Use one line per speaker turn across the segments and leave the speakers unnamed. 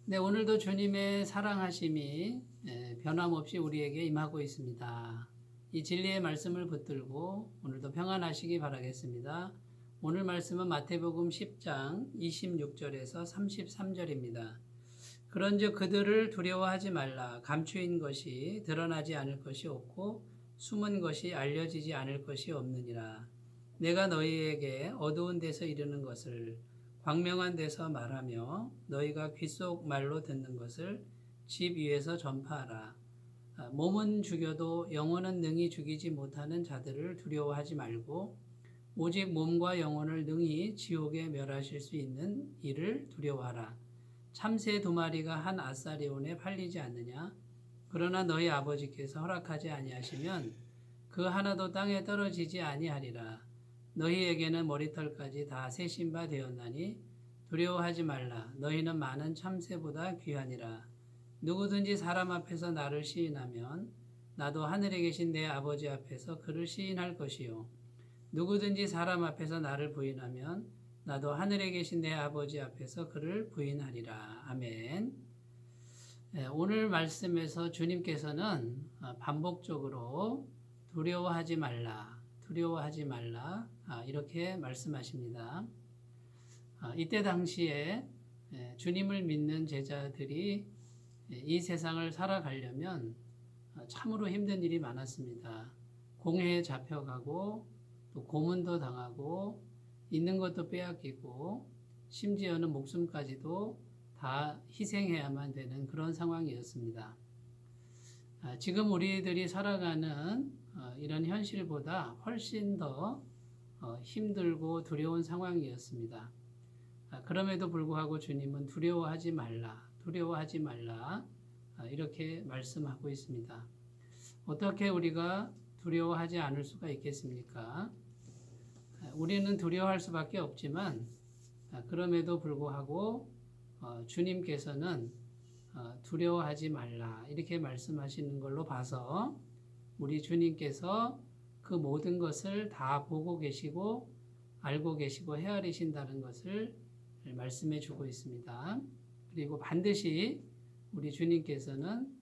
네, 오늘도 주님의 사랑하심이 변함없이 우리에게 임하고 있습니다. 이 진리의 말씀을 붙들고 오늘도 평안하시기 바라겠습니다. 오늘 말씀은 마태복음 10장 26절에서 33절입니다. 그런즉 그들을 두려워하지 말라. 감추인 것이 드러나지 않을 것이 없고 숨은 것이 알려지지 않을 것이 없느니라. 내가 너희에게 어두운 데서 이르는 것을 광명한 데서 말하며 너희가 귓속 말로 듣는 것을 집 위에서 전파하라. 몸은 죽여도 영혼은 능히 죽이지 못하는 자들을 두려워하지 말고 오직 몸과 영혼을 능히 지옥에 멸하실 수 있는 이를 두려워하라. 참새 2마리가 한 아사리온에 팔리지 않느냐? 그러나 너희 아버지께서 허락하지 아니하시면 그 하나도 땅에 떨어지지 아니하리라. 너희에게는 머리털까지 다 세신 바 되었나니 두려워하지 말라. 너희는 많은 참새보다 귀하니라. 누구든지 사람 앞에서 나를 시인하면 나도 하늘에 계신 내 아버지 앞에서 그를 시인할 것이요. 누구든지 사람 앞에서 나를 부인하면 나도 하늘에 계신 내 아버지 앞에서 그를 부인하리라. 아멘. 오늘 말씀에서 주님께서는 반복적으로 두려워하지 말라, 두려워하지 말라 이렇게 말씀하십니다. 이때 당시에 주님을 믿는 제자들이 이 세상을 살아가려면 참으로 힘든 일이 많았습니다. 공회에 잡혀가고 또 고문도 당하고 있는 것도 빼앗기고 심지어는 목숨까지도 다 희생해야만 되는 그런 상황이었습니다. 지금 우리들이 살아가는 이런 현실보다 훨씬 더 힘들고 두려운 상황이었습니다. 그럼에도 불구하고 주님은 두려워하지 말라, 두려워하지 말라 이렇게 말씀하고 있습니다. 어떻게 우리가 두려워하지 않을 수가 있겠습니까? 우리는 두려워할 수밖에 없지만 그럼에도 불구하고 주님께서는 두려워하지 말라 이렇게 말씀하시는 걸로 봐서 우리 주님께서 그 모든 것을 다 보고 계시고 알고 계시고 헤아리신다는 것을 말씀해 주고 있습니다. 그리고 반드시 우리 주님께서는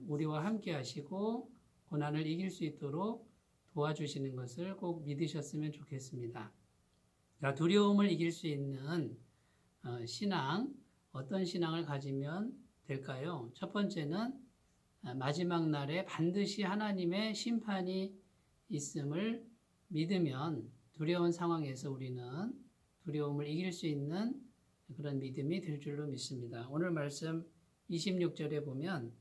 우리와 함께 하시고 고난을 이길 수 있도록 도와주시는 것을 꼭 믿으셨으면 좋겠습니다. 두려움을 이길 수 있는 신앙, 어떤 신앙을 가지면 될까요? 첫 번째는 마지막 날에 반드시 하나님의 심판이 있음을 믿으면 두려운 상황에서 우리는 두려움을 이길 수 있는 그런 믿음이 될 줄로 믿습니다. 오늘 말씀 26절에 보면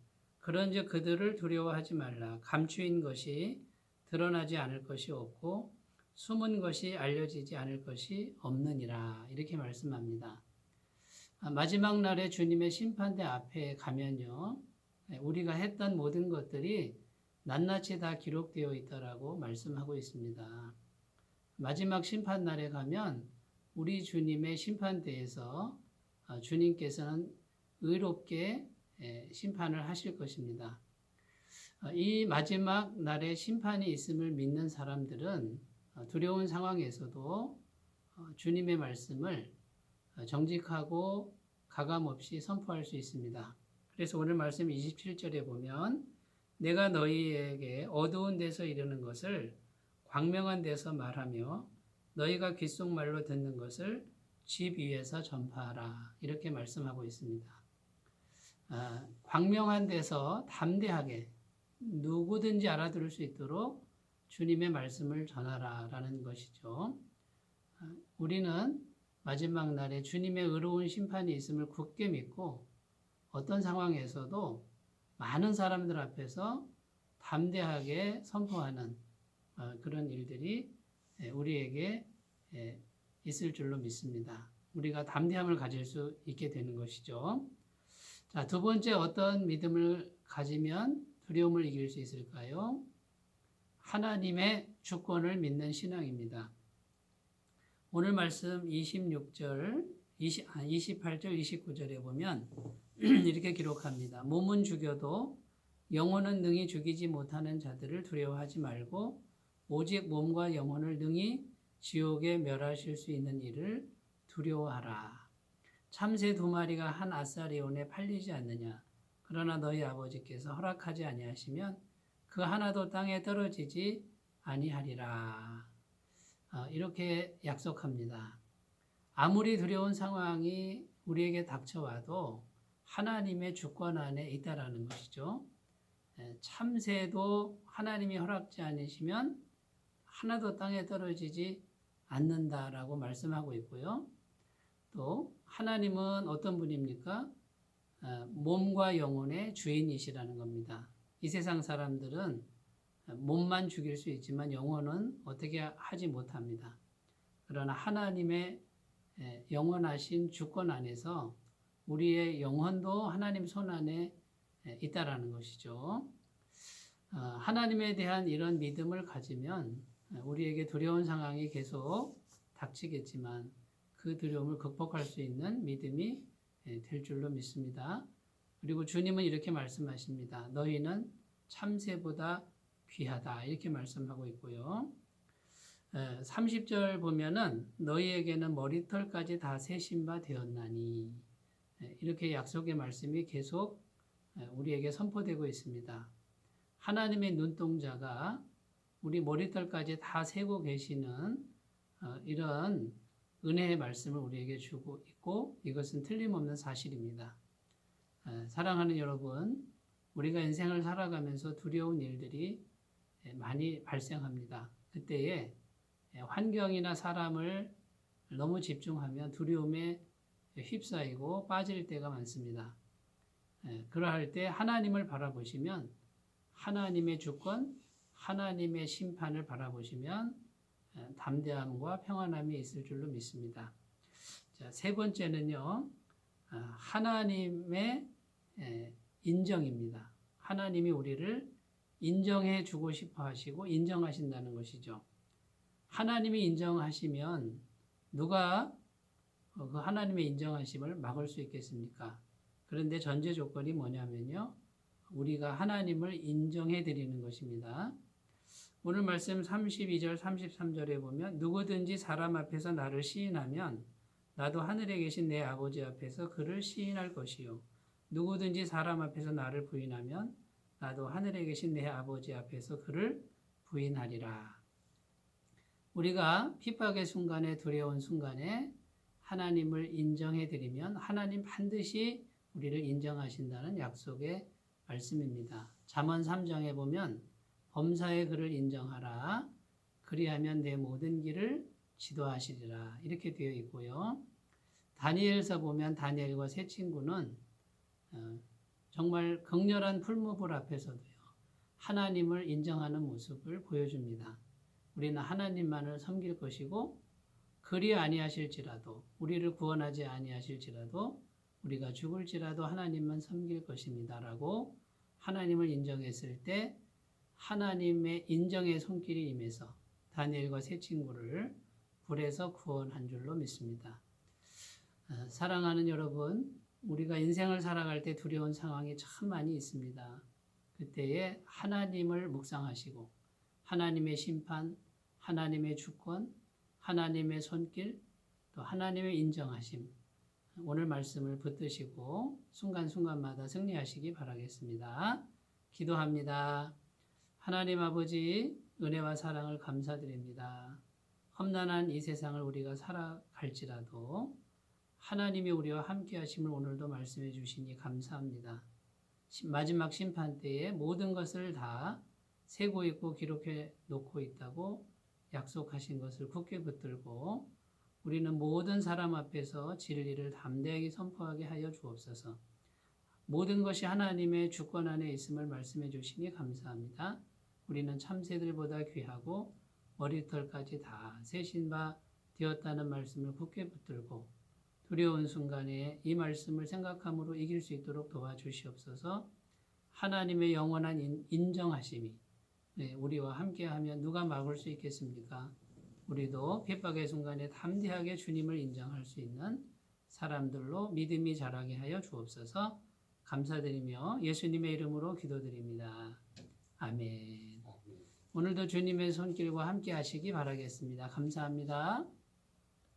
그런즉 그들을 두려워하지 말라. 감추인 것이 드러나지 않을 것이 없고 숨은 것이 알려지지 않을 것이 없느니라 이렇게 말씀합니다. 마지막 날에 주님의 심판대 앞에 가면요, 우리가 했던 모든 것들이 낱낱이 다 기록되어 있다라고 말씀하고 있습니다. 마지막 심판 날에 가면 우리 주님의 심판대에서 주님께서는 의롭게 심판을 하실 것입니다. 이 마지막 날에 심판이 있음을 믿는 사람들은 두려운 상황에서도 주님의 말씀을 정직하고 가감없이 선포할 수 있습니다. 그래서 오늘 말씀 27절에 보면 내가 너희에게 어두운 데서 이르는 것을 광명한 데서 말하며 너희가 귓속말로 듣는 것을 집 위에서 전파하라 이렇게 말씀하고 있습니다. 광명한 데서 담대하게 누구든지 알아들을 수 있도록 주님의 말씀을 전하라라는 것이죠. 우리는 마지막 날에 주님의 의로운 심판이 있음을 굳게 믿고 어떤 상황에서도 많은 사람들 앞에서 담대하게 선포하는 그런 일들이 우리에게 있을 줄로 믿습니다. 우리가 담대함을 가질 수 있게 되는 것이죠. 자, 두 번째 어떤 믿음을 가지면 두려움을 이길 수 있을까요? 하나님의 주권을 믿는 신앙입니다. 오늘 말씀 28절, 29절에 보면 이렇게 기록합니다. 몸은 죽여도 영혼은 능히 죽이지 못하는 자들을 두려워하지 말고 오직 몸과 영혼을 능히 지옥에 멸하실 수 있는 이를 두려워하라. 참새 2마리가 한 아사리온에 팔리지 않느냐. 그러나 너희 아버지께서 허락하지 아니하시면 그 하나도 땅에 떨어지지 아니하리라. 이렇게 약속합니다. 아무리 두려운 상황이 우리에게 닥쳐와도 하나님의 주권 안에 있다라는 것이죠. 참새도 하나님이 허락지 않으시면 하나도 땅에 떨어지지 않는다라고 말씀하고 있고요. 또 하나님은 어떤 분입니까? 몸과 영혼의 주인이시라는 겁니다. 이 세상 사람들은 몸만 죽일 수 있지만 영혼은 어떻게 하지 못합니다. 그러나 하나님의 영원하신 주권 안에서 우리의 영혼도 하나님 손 안에 있다라는 것이죠. 하나님에 대한 이런 믿음을 가지면 우리에게 두려운 상황이 계속 닥치겠지만 그 두려움을 극복할 수 있는 믿음이 될 줄로 믿습니다. 그리고 주님은 이렇게 말씀하십니다. 너희는 참새보다 귀하다 이렇게 말씀하고 있고요. 30절 보면은 너희에게는 머리털까지 다 세신 바 되었나니 이렇게 약속의 말씀이 계속 우리에게 선포되고 있습니다. 하나님의 눈동자가 우리 머리털까지 다 세고 계시는 이런 은혜의 말씀을 우리에게 주고 있고 이것은 틀림없는 사실입니다. 사랑하는 여러분, 우리가 인생을 살아가면서 두려운 일들이 많이 발생합니다. 그때에 환경이나 사람을 너무 집중하면 두려움에 휩싸이고 빠질 때가 많습니다. 그러할 때 하나님을 바라보시면 하나님의 주권, 하나님의 심판을 바라보시면 담대함과 평안함이 있을 줄로 믿습니다. 자, 세 번째는요, 하나님의 인정입니다. 하나님이 우리를 인정해 주고 싶어 하시고 인정하신다는 것이죠. 하나님이 인정하시면 누가 그 하나님의 인정하심을 막을 수 있겠습니까? 그런데 전제 조건이 뭐냐면요, 우리가 하나님을 인정해 드리는 것입니다. 오늘 말씀 32절 33절에 보면 누구든지 사람 앞에서 나를 시인하면 나도 하늘에 계신 내 아버지 앞에서 그를 시인할 것이요 누구든지 사람 앞에서 나를 부인하면 나도 하늘에 계신 내 아버지 앞에서 그를 부인하리라. 우리가 핍박의 순간에 두려운 순간에 하나님을 인정해 드리면 하나님 반드시 우리를 인정하신다는 약속의 말씀입니다. 잠언 3장에 보면 범사의 그를 인정하라. 그리하면 내 모든 길을 지도하시리라. 이렇게 되어 있고요. 다니엘서 보면 다니엘과 세 친구는 정말 극렬한 풀무불 앞에서도요. 하나님을 인정하는 모습을 보여줍니다. 우리는 하나님만을 섬길 것이고 그리 아니하실지라도 우리를 구원하지 아니하실지라도 우리가 죽을지라도 하나님만 섬길 것입니다라고 하나님을 인정했을 때 하나님의 인정의 손길이 임해서 다니엘과 세 친구를 불에서 구원한 줄로 믿습니다. 사랑하는 여러분, 우리가 인생을 살아갈 때 두려운 상황이 참 많이 있습니다. 그때에 하나님을 묵상하시고 하나님의 심판, 하나님의 주권, 하나님의 손길, 또 하나님의 인정하심, 오늘 말씀을 붙드시고 순간순간마다 승리하시기 바라겠습니다. 기도합니다. 하나님 아버지, 은혜와 사랑을 감사드립니다. 험난한 이 세상을 우리가 살아갈지라도 하나님이 우리와 함께 하심을 오늘도 말씀해 주시니 감사합니다. 마지막 심판 때에 모든 것을 다 세고 있고 기록해 놓고 있다고 약속하신 것을 굳게 붙들고 우리는 모든 사람 앞에서 진리를 담대하게 선포하게 하여 주옵소서. 모든 것이 하나님의 주권 안에 있음을 말씀해 주시니 감사합니다. 우리는 참새들보다 귀하고 머리털까지 다 세신 바 되었다는 말씀을 굳게 붙들고 두려운 순간에 이 말씀을 생각함으로 이길 수 있도록 도와주시옵소서. 하나님의 영원한 인정하심이 우리와 함께하면 누가 막을 수 있겠습니까? 우리도 핍박의 순간에 담대하게 주님을 인정할 수 있는 사람들로 믿음이 자라게 하여 주옵소서. 감사드리며 예수님의 이름으로 기도드립니다. 아멘. 오늘도 주님의 손길과 함께 하시기 바라겠습니다. 감사합니다.